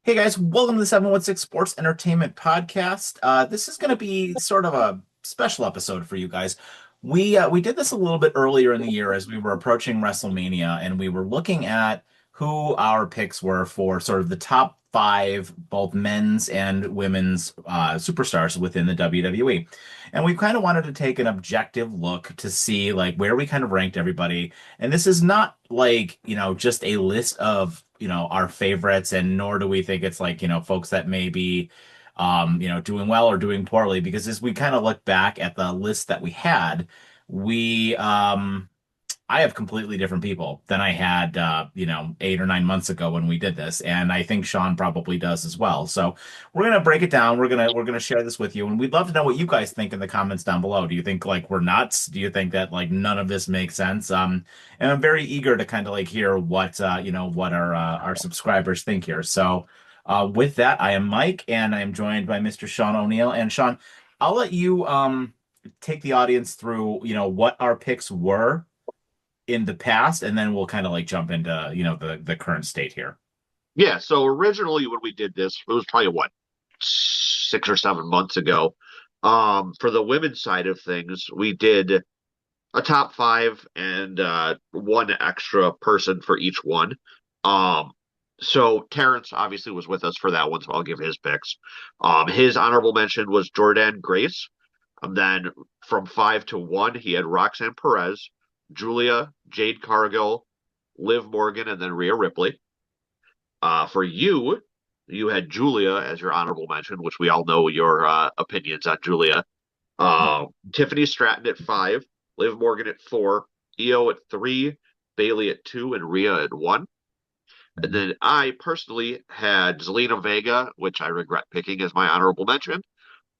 Hey guys, welcome to the 716 Sports Entertainment Podcast. This is going to be sort of a special episode for you guys. We did this a little bit earlier in the year as we were approaching WrestleMania, and we were looking at who our picks were for sort of the top five, both men's and women's superstars within the WWE. And we kind of wanted to take an objective look to see like where we kind of ranked everybody. And this is not like, just a list of our favorites, and nor do we think it's like folks that may be doing well or doing poorly, because as we kind of look back at the list that we had, we I have completely different people than I had 8 or 9 months ago when we did this, and I think Sean probably does as well. So we're gonna break it down. We're gonna share this with you, and we'd love to know what you guys think in the comments down below. Do you think like we're nuts? Do you think that like none of this makes sense? And I'm very eager to kind of like hear what what our subscribers think here. So with that, I am Mike, and I am joined by Mr. Sean O'Neill. And Sean, I'll let you take the audience through what our picks were in the past, and then we'll kind of like jump into the current state here. Yeah, so originally when we did this, it was probably what, 6 or 7 months ago. For the women's side of things, we did a top five and one extra person for each one. Um, so Terrence obviously was with us for that one, so I'll give his picks. His honorable mention was Jordan Grace. Then from 5 to 1, he had Roxanne Perez, Julia, Jade Cargill, Liv Morgan, and then Rhea Ripley. For you, you had Julia as your honorable mention, which we all know your opinions on Julia. Tiffany Stratton at 5, Liv Morgan at 4, Io at 3, Bailey at 2, and Rhea at 1. And then I personally had Zelina Vega, which I regret picking as my honorable mention.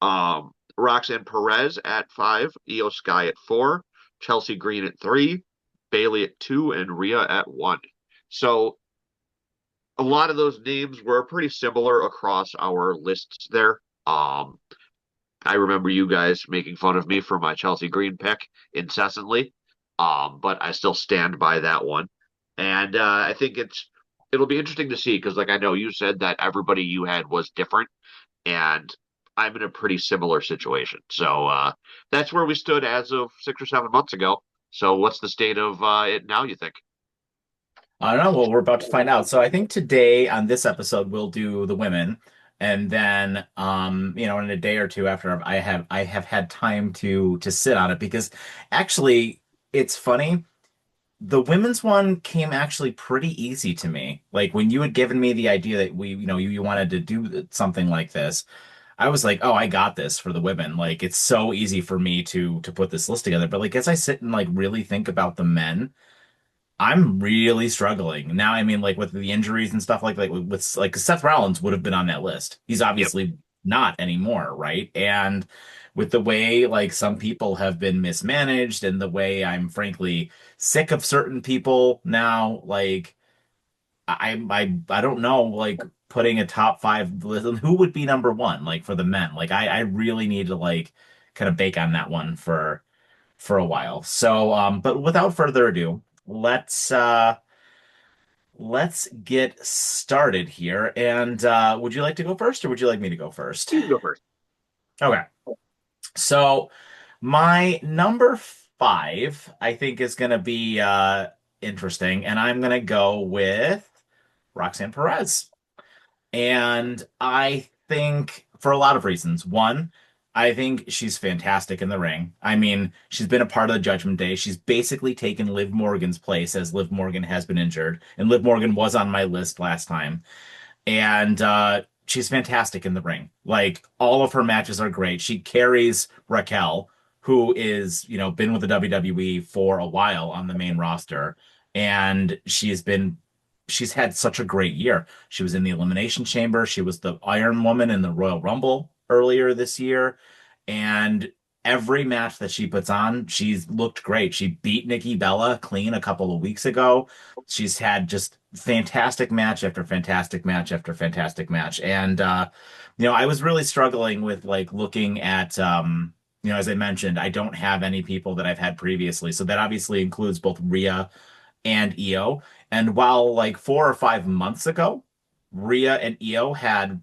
Roxanne Perez at 5, Io Sky at 4, Chelsea Green at 3, Bailey at 2, and Rhea at 1. So a lot of those names were pretty similar across our lists there. I remember you guys making fun of me for my Chelsea Green pick incessantly, but I still stand by that one. And I think it'll be interesting to see because, like, I know you said that everybody you had was different, and I'm in a pretty similar situation. So that's where we stood as of 6 or 7 months ago. So what's the state of it now, you think? I don't know. Well, we're about to find out. So I think today on this episode we'll do the women, and then in a day or two after I have had time to sit on it, because actually it's funny. The women's one came actually pretty easy to me. Like when you had given me the idea that you wanted to do something like this, I was like, oh, I got this for the women. Like it's so easy for me to put this list together. But like as I sit and like really think about the men, I'm really struggling now. I mean, like with the injuries and stuff with like Seth Rollins would have been on that list. He's Yep. obviously not anymore, right? And with the way like some people have been mismanaged, and the way I'm frankly sick of certain people now, like I don't know, like putting a top five list, who would be number one, like for the men. Like I really need to like kind of bake on that one for a while. So but without further ado, let's get started here. And would you like to go first, or would you like me to go first? You can go first. Okay. So my number five, I think, is gonna be interesting, and I'm gonna go with Roxanne Perez. And I think for a lot of reasons. One, I think she's fantastic in the ring. I mean, she's been a part of the Judgment Day. She's basically taken Liv Morgan's place, as Liv Morgan has been injured. And Liv Morgan was on my list last time. And she's fantastic in the ring. Like all of her matches are great. She carries Raquel, who is, been with the WWE for a while on the main roster. And she's had such a great year. She was in the Elimination Chamber. She was the Iron Woman in the Royal Rumble earlier this year. And every match that she puts on, she's looked great. She beat Nikki Bella clean a couple of weeks ago. She's had just fantastic match after fantastic match after fantastic match. And I was really struggling with like looking at as I mentioned, I don't have any people that I've had previously. So that obviously includes both Rhea and Io. And while like 4 or 5 months ago, Rhea and Io had,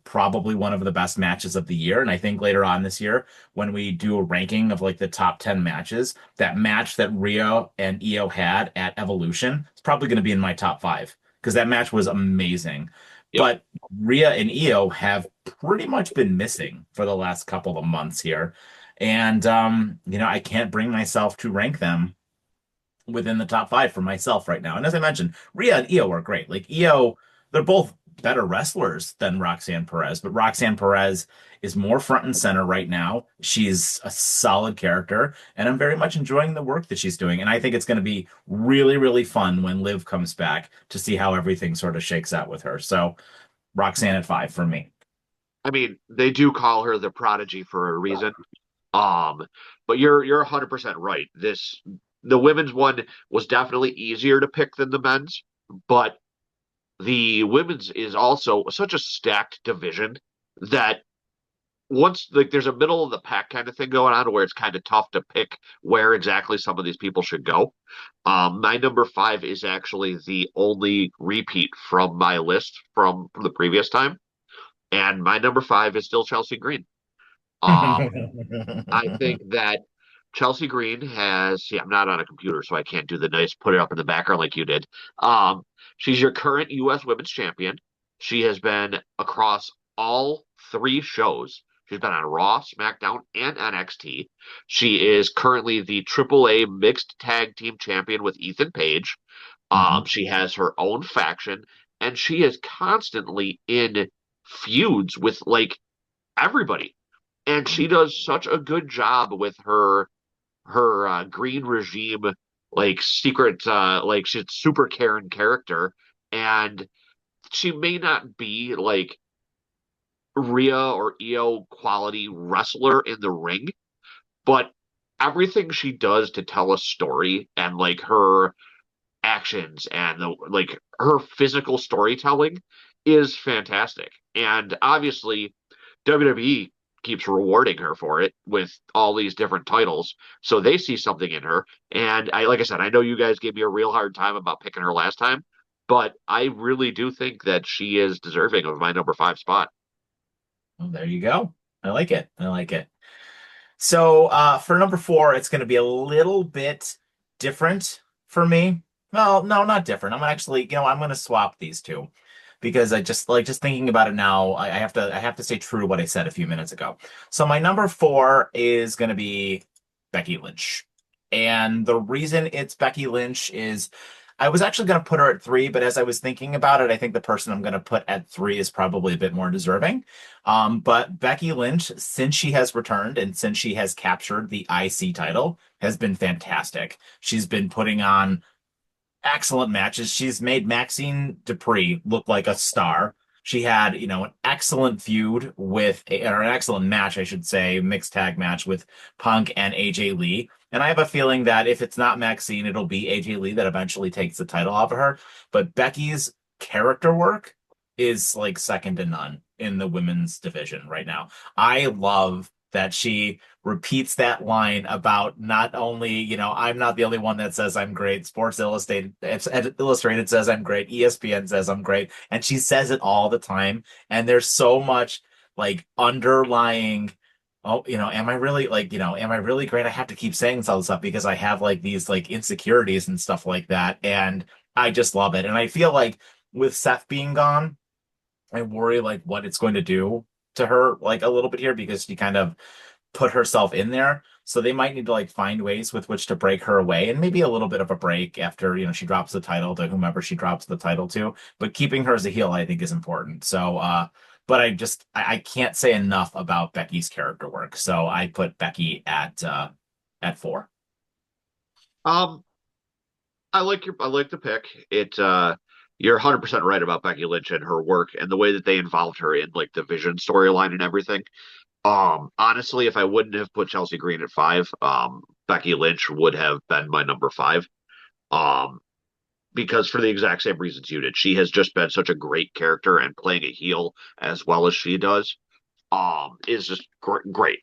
probably one of the best matches of the year. And I think later on this year, when we do a ranking of like the top 10 matches, that match that Rhea and Io had at Evolution is probably going to be in my top five because that match was amazing. Yep. But Rhea and Io have pretty much been missing for the last couple of months here. And, I can't bring myself to rank them within the top five for myself right now. And as I mentioned, Rhea and Io are great. Like Io, they're both better wrestlers than Roxanne Perez, but Roxanne Perez is more front and center right now. She's a solid character, and I'm very much enjoying the work that she's doing. And I think it's going to be really, really fun when Liv comes back to see how everything sort of shakes out with her. So Roxanne at five for me. I mean, they do call her the prodigy for a reason. Um, but you're 100% right. The women's one was definitely easier to pick than the men's, but the women's is also such a stacked division that once like there's a middle of the pack kind of thing going on where it's kind of tough to pick where exactly some of these people should go. My number five is actually the only repeat from my list from the previous time, and my number five is still Chelsea Green. Um, I think that Chelsea Green has, see, I'm not on a computer, so I can't do the nice put it up in the background like you did. Um, she's your current U.S. Women's Champion. She has been across all three shows. She's been on Raw, SmackDown, and NXT. She is currently the AAA Mixed Tag Team Champion with Ethan Page. Mhm. She has her own faction, and she is constantly in feuds with like everybody. And she does such a good job with her green regime like secret like she's super Karen character, and she may not be like Rhea or Io quality wrestler in the ring, but everything she does to tell a story and like her actions and like her physical storytelling is fantastic. And obviously WWE keeps rewarding her for it with all these different titles. So they see something in her. And like I said, I know you guys gave me a real hard time about picking her last time, but I really do think that she is deserving of my number five spot. Well, there you go. I like it. I like it. So for number four, it's going to be a little bit different for me. Well, no, not different. I'm actually, I'm going to swap these two because I just thinking about it now. I have to stay true to what I said a few minutes ago. So my number four is going to be Becky Lynch, and the reason it's Becky Lynch is I was actually going to put her at three, but as I was thinking about it, I think the person I'm going to put at three is probably a bit more deserving. But Becky Lynch, since she has returned and since she has captured the IC title, has been fantastic. She's been putting on excellent matches. She's made Maxine Dupree look like a star. She had, an excellent feud or an excellent match, I should say, mixed tag match with Punk and AJ Lee. And I have a feeling that if it's not Maxine, it'll be AJ Lee that eventually takes the title off of her. But Becky's character work is like second to none in the women's division right now. I love that she repeats that line about not only, I'm not the only one that says I'm great. Sports Illustrated says I'm great. ESPN says I'm great. And she says it all the time. And there's so much like underlying, oh, am I really like, am I really great? I have to keep saying all this stuff because I have like these like insecurities and stuff like that. And I just love it. And I feel like with Seth being gone, I worry like what it's going to do to her like a little bit here because she kind of put herself in there. So they might need to like find ways with which to break her away and maybe a little bit of a break after, she drops the title to whomever she drops the title to. But keeping her as a heel, I think, is important. So but I can't say enough about Becky's character work. So I put Becky at four. Um, I like the pick. You're 100% right about Becky Lynch and her work and the way that they involved her in like the Vision storyline and everything. Honestly, if I wouldn't have put Chelsea Green at five, Becky Lynch would have been my number five. Um, because for the exact same reasons you did, she has just been such a great character and playing a heel as well as she does, is just great.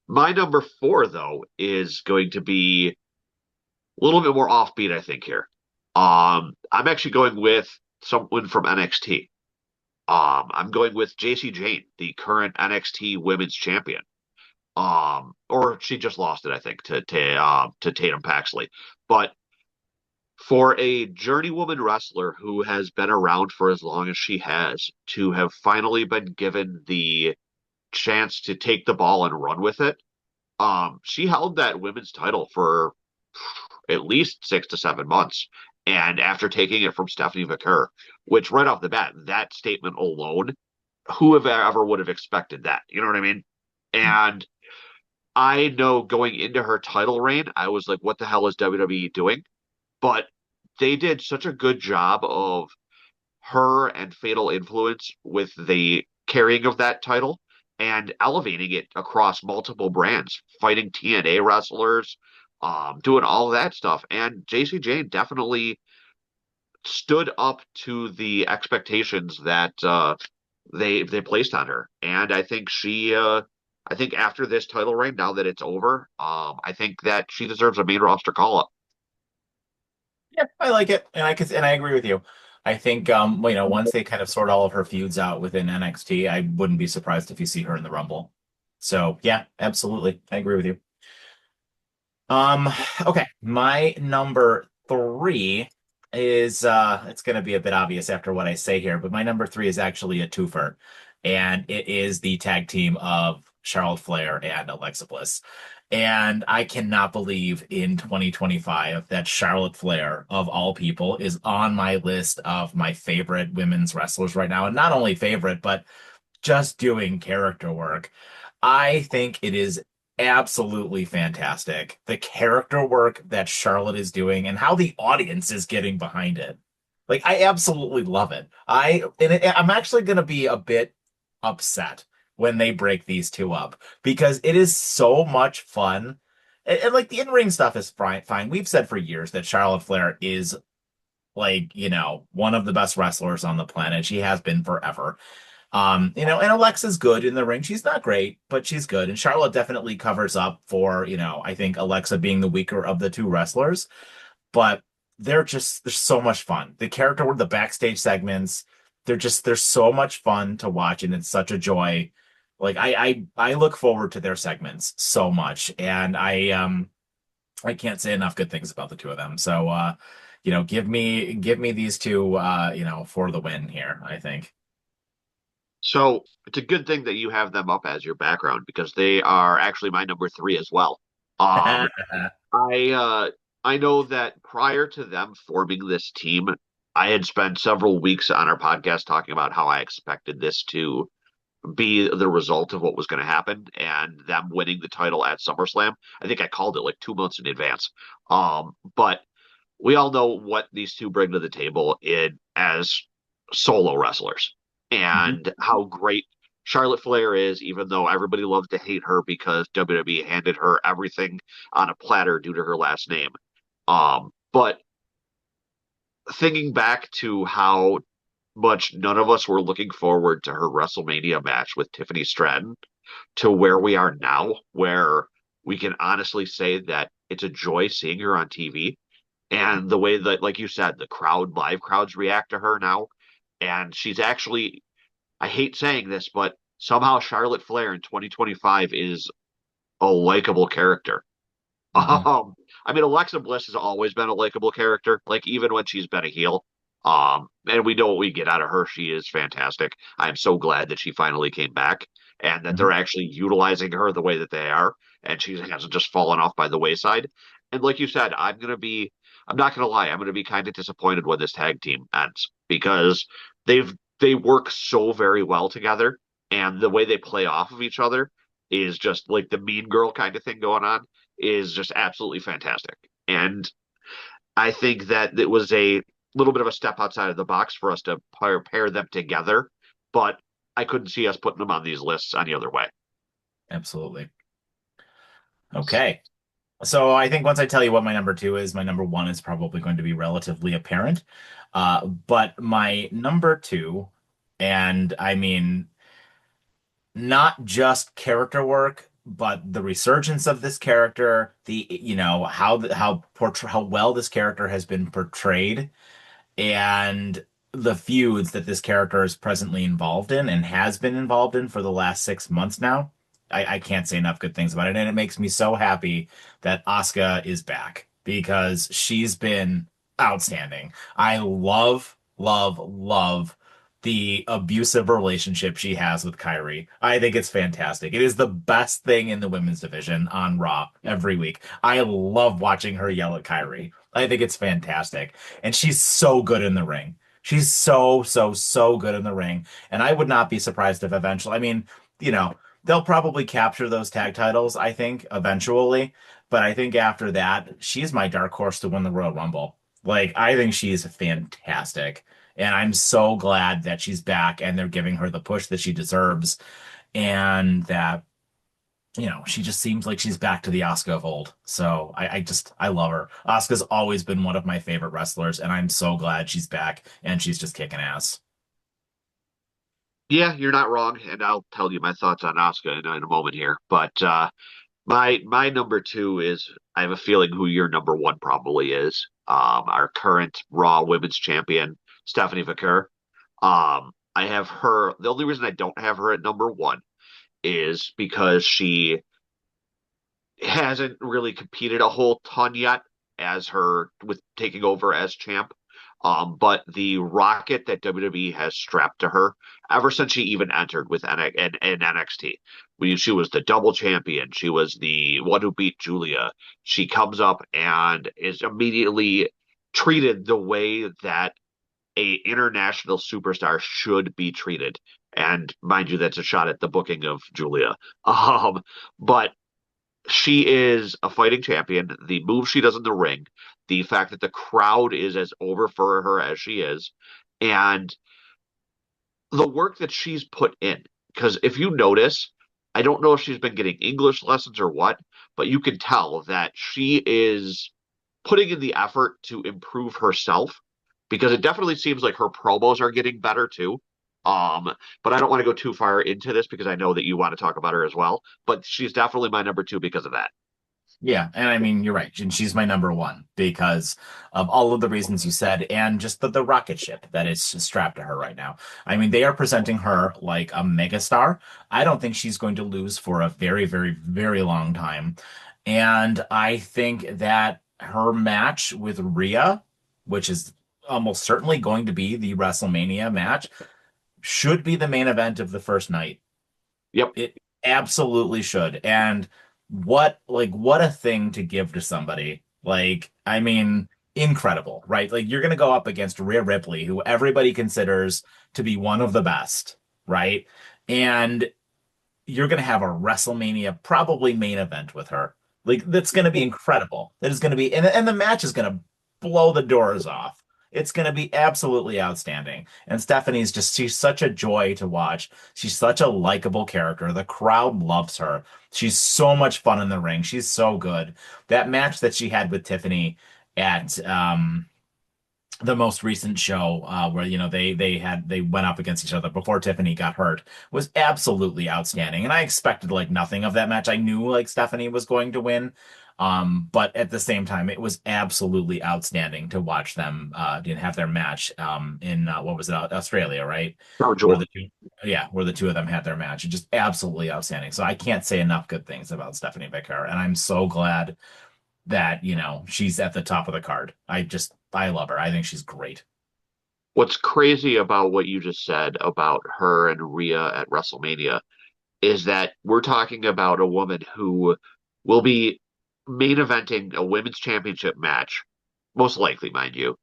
My number four, though, is going to be a little bit more offbeat, I think, here. I'm actually going with someone from NXT. I'm going with JC Jane, the current NXT Women's Champion. Or she just lost it, I think, to Tatum Paxley. But for a journeywoman wrestler who has been around for as long as she has, to have finally been given the chance to take the ball and run with it, she held that women's title for at least 6 to 7 months. And after taking it from Stephanie McCurr, which right off the bat, that statement alone, who have ever would have expected that? You know what I mean? And I know going into her title reign, I was like, what the hell is WWE doing? But they did such a good job of her and Fatal Influence with the carrying of that title and elevating it across multiple brands, fighting TNA wrestlers, doing all of that stuff. And JC Jane definitely stood up to the expectations that they placed on her. And I think after this title reign, now that it's over, I think that she deserves a main roster call up. Yeah, I like it, and I agree with you. I think once they kind of sort all of her feuds out within NXT, I wouldn't be surprised if you see her in the Rumble. So yeah, absolutely, I agree with you. Um, okay, my number three is it's gonna be a bit obvious after what I say here, but my number three is actually a twofer, and it is the tag team of Charlotte Flair and Alexa Bliss. And I cannot believe in 2025 that Charlotte Flair, of all people, is on my list of my favorite women's wrestlers right now. And not only favorite, but just doing character work. I think it is absolutely fantastic. The character work that Charlotte is doing and how the audience is getting behind it. Like I absolutely love it. I'm actually going to be a bit upset when they break these two up because it is so much fun. And like the in-ring stuff is fine. We've said for years that Charlotte Flair is like, one of the best wrestlers on the planet. She has been forever. And Alexa's good in the ring. She's not great, but she's good. And Charlotte definitely covers up for, I think Alexa being the weaker of the two wrestlers. But they're so much fun. The character, the backstage segments, they're so much fun to watch, and it's such a joy. Like I look forward to their segments so much, and I can't say enough good things about the two of them. So give me these two for the win here, I think. So it's a good thing that you have them up as your background because they are actually my number three as well. Um, I know that prior to them forming this team, I had spent several weeks on our podcast talking about how I expected this to be the result of what was going to happen and them winning the title at SummerSlam. I think I called it like 2 months in advance. But we all know what these two bring to the table in as solo wrestlers Mhm. and how great Charlotte Flair is, even though everybody loves to hate her because WWE handed her everything on a platter due to her last name. But thinking back to how much none of us were looking forward to her WrestleMania match with Tiffany Stratton to where we are now, where we can honestly say that it's a joy seeing her on TV. And the way that, like you said, the live crowds react to her now. And she's actually, I hate saying this, but somehow Charlotte Flair in 2025 is a likable character. Mhm. Um, I mean, Alexa Bliss has always been a likable character, like even when she's been a heel. And we know what we get out of her. She is fantastic. I'm so glad that she finally came back and that Mhm. they're actually utilizing her the way that they are, and she hasn't just fallen off by the wayside. And like you said, I'm not gonna lie, I'm gonna be kind of disappointed when this tag team ends because they work so very well together, and the way they play off of each other is just like the mean girl kind of thing going on is just absolutely fantastic. And I think that it was a little bit of a step outside of the box for us to pair them together, but I couldn't see us putting them on these lists any other way. Absolutely. Okay. So I think once I tell you what my number two is, my number one is probably going to be relatively apparent. But my number two, and I mean not just character work, but the resurgence of this character, how well this character has been portrayed, and the feuds that this character is presently involved in and has been involved in for the last 6 months now. I can't say enough good things about it. And it makes me so happy that Asuka is back because she's been outstanding. I love, love, love the abusive relationship she has with Kyrie. I think it's fantastic. It is the best thing in the women's division on Raw every week. I love watching her yell at Kyrie. I think it's fantastic. And she's so good in the ring. She's so, so, so good in the ring. And I would not be surprised if eventually, I mean, you know, they'll probably capture those tag titles, I think, eventually. But I think after that, she's my dark horse to win the Royal Rumble. Like, I think she's fantastic. And I'm so glad that she's back and they're giving her the push that she deserves. And that, she just seems like she's back to the Asuka of old. So I love her. Asuka's always been one of my favorite wrestlers, and I'm so glad she's back and she's just kicking ass. Yeah, you're not wrong, and I'll tell you my thoughts on Asuka in a moment here. But my number two is I have a feeling who your number one probably is. Our current Raw Women's Champion, Stephanie McCure. I have her. The only reason I don't have her at number one is because she hasn't really competed a whole ton yet as her with taking over as champ. But the rocket that WWE has strapped to her ever since she even entered with in NXT, when she was the double champion, she was the one who beat Julia. She comes up and is immediately treated the way that a international superstar should be treated. And mind you, that's a shot at the booking of Julia. But she is a fighting champion. The move she does in the ring, the fact that the crowd is as over for her as she is, and the work that she's put in. Because if you notice, I don't know if she's been getting English lessons or what, but you can tell that she is putting in the effort to improve herself because it definitely seems like her promos are getting better too. But I don't want to go too far into this because I know that you want to talk about her as well. But she's definitely my number two because of that. Yeah, and I mean, you're right. And she's my number one because of all of the reasons you said and just the rocket ship that is strapped to her right now. I mean, they are presenting her like a megastar. I don't think she's going to lose for a very, very, very long time. And I think that her match with Rhea, which is almost certainly going to be the WrestleMania match, should be the main event of the first night. Yep. It absolutely should. And what a thing to give to somebody. Like, I mean, incredible, right? Like you're gonna go up against Rhea Ripley, who everybody considers to be one of the best, right? And you're gonna have a WrestleMania probably main event with her. Like that's gonna be incredible. That is gonna be and the match is gonna blow the doors off. It's gonna be absolutely outstanding. And Stephanie's just she's such a joy to watch. She's such a likable character. The crowd loves her. She's so much fun in the ring. She's so good. That match that she had with Tiffany at the most recent show where they went up against each other before Tiffany got hurt was absolutely outstanding. And I expected like nothing of that match. I knew like Stephanie was going to win. But at the same time, it was absolutely outstanding to watch them have their match in what was it, Australia, right? Oh, Where Joel. the two, yeah, where the two of them had their match. Just absolutely outstanding. So I can't say enough good things about Stephanie Becker, and I'm so glad that, she's at the top of the card. I love her. I think she's great. What's crazy about what you just said about her and Rhea at WrestleMania is that we're talking about a woman who will be main eventing a women's championship match, most likely, mind you,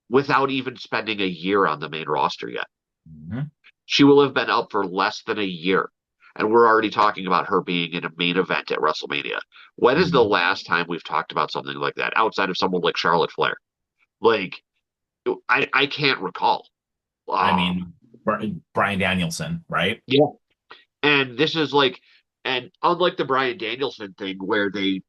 without even spending a year on the main roster yet. Mhm. She will have been up for less than a year. And we're already talking about her being in a main event at WrestleMania. When is the Mhm. last time we've talked about something like that outside of someone like Charlotte Flair? Like, I can't recall. I Um, mean, Brian Danielson, right? yeah. And this is like, and unlike the Brian Danielson thing where they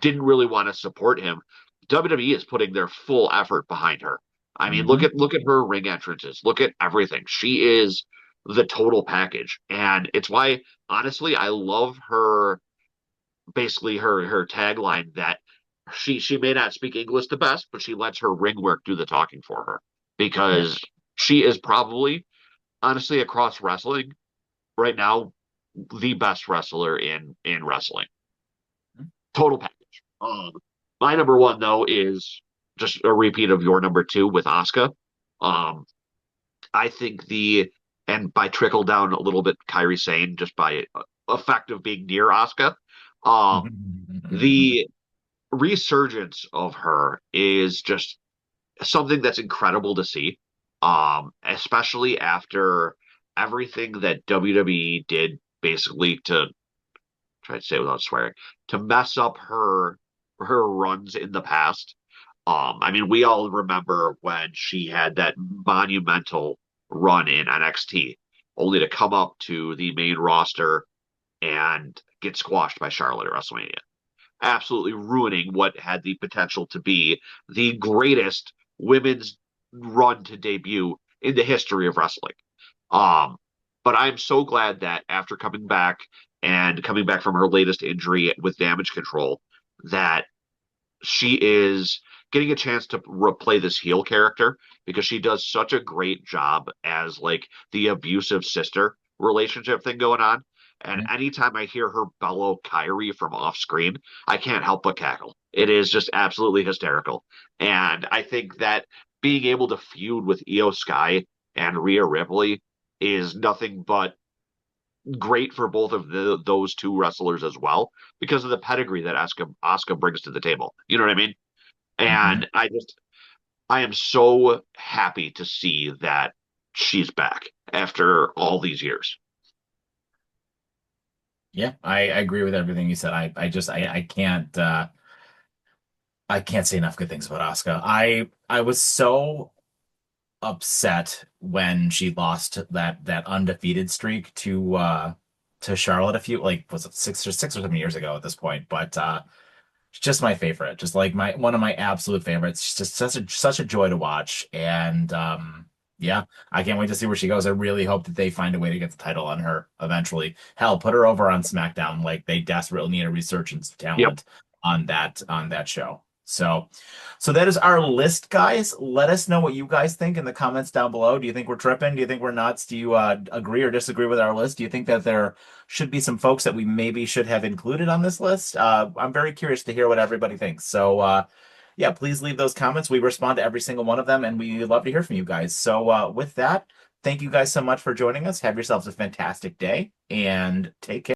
didn't really want to support him, WWE is putting their full effort behind her. I mean, Hmm. look at her ring entrances, look at everything. She is the total package, and it's why honestly I love her. Basically, her tagline that She may not speak English the best, but she lets her ring work do the talking for her Yeah. because she is probably, honestly, across wrestling right now, the best wrestler in wrestling. Total package. My number one though is just a repeat of your number two with Asuka. Um, I think the and by trickle down a little bit, Kyrie Sane just by effect of being near Asuka. The resurgence of her is just something that's incredible to see. Especially after everything that WWE did basically to try to say it without swearing, to mess up her runs in the past. I mean, we all remember when she had that monumental run in NXT, only to come up to the main roster and get squashed by Charlotte at WrestleMania, absolutely ruining what had the potential to be the greatest women's run to debut in the history of wrestling. Um, but I'm so glad that after coming back from her latest injury with damage control, that she is getting a chance to replay this heel character because she does such a great job as like the abusive sister relationship thing going on. And anytime I hear her bellow Kyrie from off screen, I can't help but cackle. It is just absolutely hysterical. And I think that being able to feud with Io Sky and Rhea Ripley is nothing but great for both of those two wrestlers as well because of the pedigree that Asuka brings to the table. You know what I mean? Mhm. And I am so happy to see that she's back after all these years. Yeah, I agree with everything you said. I can't say enough good things about Asuka. I was so upset when she lost that undefeated streak to Charlotte a few like was it 6 or 7 years ago at this point. But it's just my favorite. Just like my one of my absolute favorites. It's just such a joy to watch. And yeah, I can't wait to see where she goes. I really hope that they find a way to get the title on her eventually. Hell, put her over on SmackDown. Like they desperately need a resurgence of Yep. talent on that show. So that is our list, guys. Let us know what you guys think in the comments down below. Do you think we're tripping? Do you think we're nuts? Do you agree or disagree with our list? Do you think that there should be some folks that we maybe should have included on this list? I'm very curious to hear what everybody thinks. So yeah, please leave those comments. We respond to every single one of them, and we love to hear from you guys. So with that, thank you guys so much for joining us. Have yourselves a fantastic day and take care.